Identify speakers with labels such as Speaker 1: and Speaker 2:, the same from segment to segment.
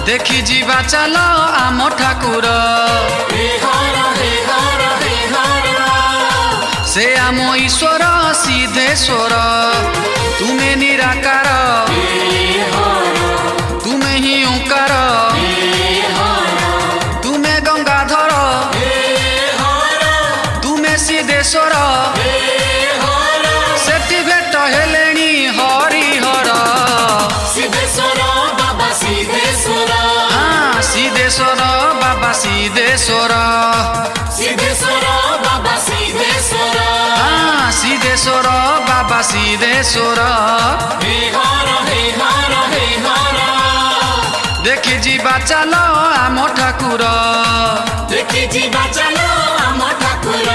Speaker 1: देखी जीवा चल आम ठाकुर से आम ईश्वर सिद्धेश्वर तुम्हें निराकार तुम्हें ही ओंकार तुम्हें गंगाधर तुम्हें सिद्धेश्वर सेठी भेट हेलेणी हरिहर सिद्धेश्वर बाबा सिद्धेश्वर सिद्धेश्वर बाबा सिद्धेश्वर देखी जीवा चल आम ठाकुर
Speaker 2: देखी जीवा चल आम ठाकुर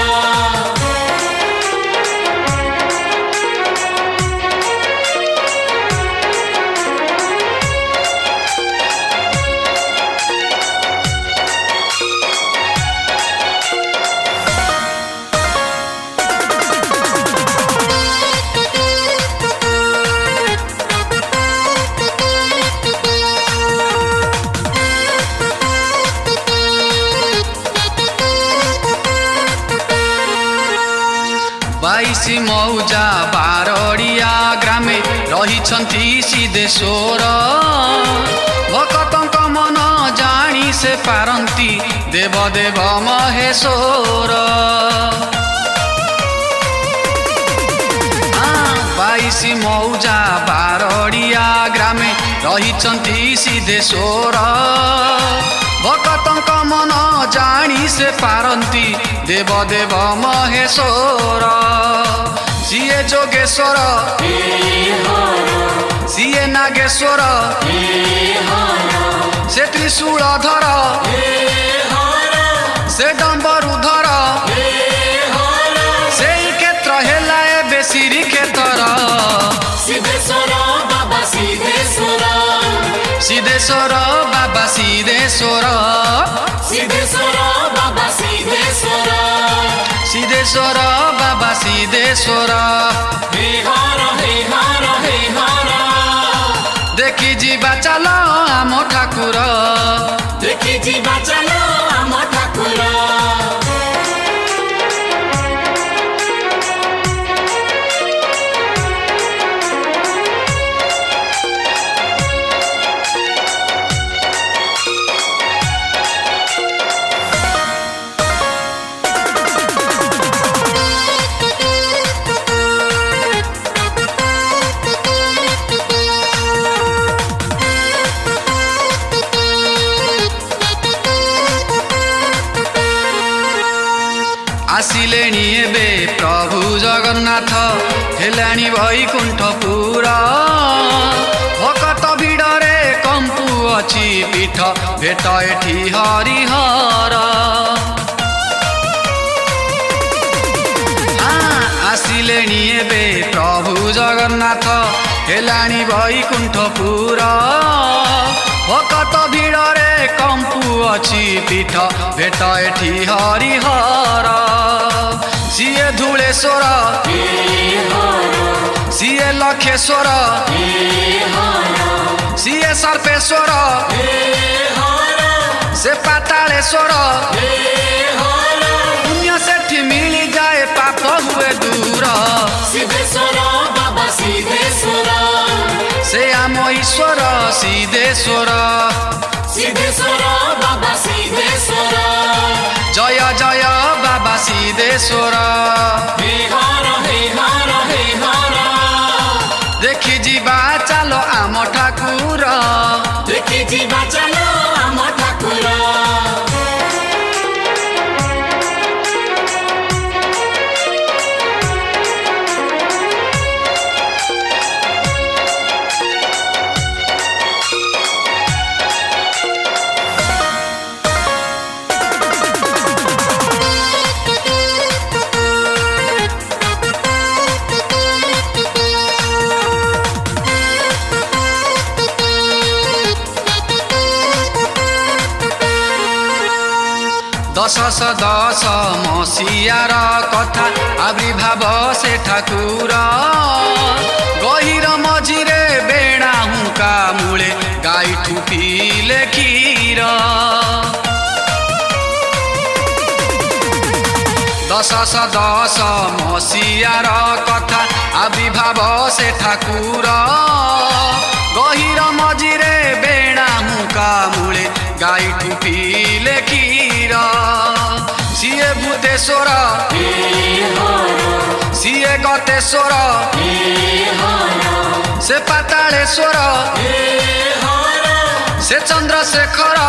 Speaker 1: बाईसी मौजा बारड़िया ग्रामे रही सिद्धेश्वर भक्तों मन जानी से पारंती देवदेव महेश्वर बाईसी मौजा बारड़िया ग्रामे रही सिद्धेश्वर भक्तों मन जानी से पारंती देवदेव महेश्वर सीए जोगेश्वर सीए नागेश्वर से त्रिशूलधर से डम्बरुधर से क्षेत्र हेलाए बेसिरी क्षेत्र
Speaker 2: सिद्धेश्वर बाबा सिद्धेश्वर
Speaker 1: सिद्धेश्वर बाबा सिद्धेश्वर
Speaker 2: सिद्धेश्वर बाबा सिद्धेश्वर
Speaker 1: सिद्धेश्वर बाबा सिद्धेश्वर देखी जीवा चल आम ठाकुर
Speaker 2: देखी जीवा चल आम ठाकुर
Speaker 1: आसिलेणी एबे प्रभु जगन्नाथ हेलाणी वैकुंठपुर भक्त भिड़रे कंपु अछि पीठ भेट एठी हरिहर आसिलेणी एबे प्रभु जगन्नाथ हेलाणी वैकुंठपुर भक्त भिड़रे कंपु अछि पीठ भेट एठी हरिहर सीए धूलेश्वर सीए लखेश्वर सीए सर्पेश्वर से पातालेश्वर पुण्य सेठी मिली जाए पाप हुए दूर
Speaker 2: सिद्धेश्वर बाबा सिद्धेश्वर
Speaker 1: से आम ईश्वर सिद्धेश्वर
Speaker 2: सिद्धेश्वर बाबा सिद्धेश्वर
Speaker 1: जय जय बाबा सिद्धेश्वर देखी जीवा चलो आम ठाकुर
Speaker 2: देखी जीवा चलो आम ठाकुर
Speaker 1: ଦଶ ମସିହାର କଥା ଆବିର୍ଭାବ ସେ ଠାକୁର ଗହିର ମଝିରେ ବେଣା ହୁଙ୍କା ମୂଳେ ଗାଈଠୁ ପିଇଲେ କ୍ଷୀର। ଦଶ ମସିହାର କଥା ଆବିର୍ଭାବ ସେ ଠାକୁର ଗହିର ମଝିରେ ବେଣା ହୁଙ୍କା ମୂଳେ ଗାଈଠୁ ପିଇଲେ କ୍ଷୀର। ସିଏ ଭୂତେଶ୍ୱର ସିଏ ଗତେଶ୍ୱର ସେ ପାତାଳେଶ୍ୱର ସେ ଚନ୍ଦ୍ରଶେଖର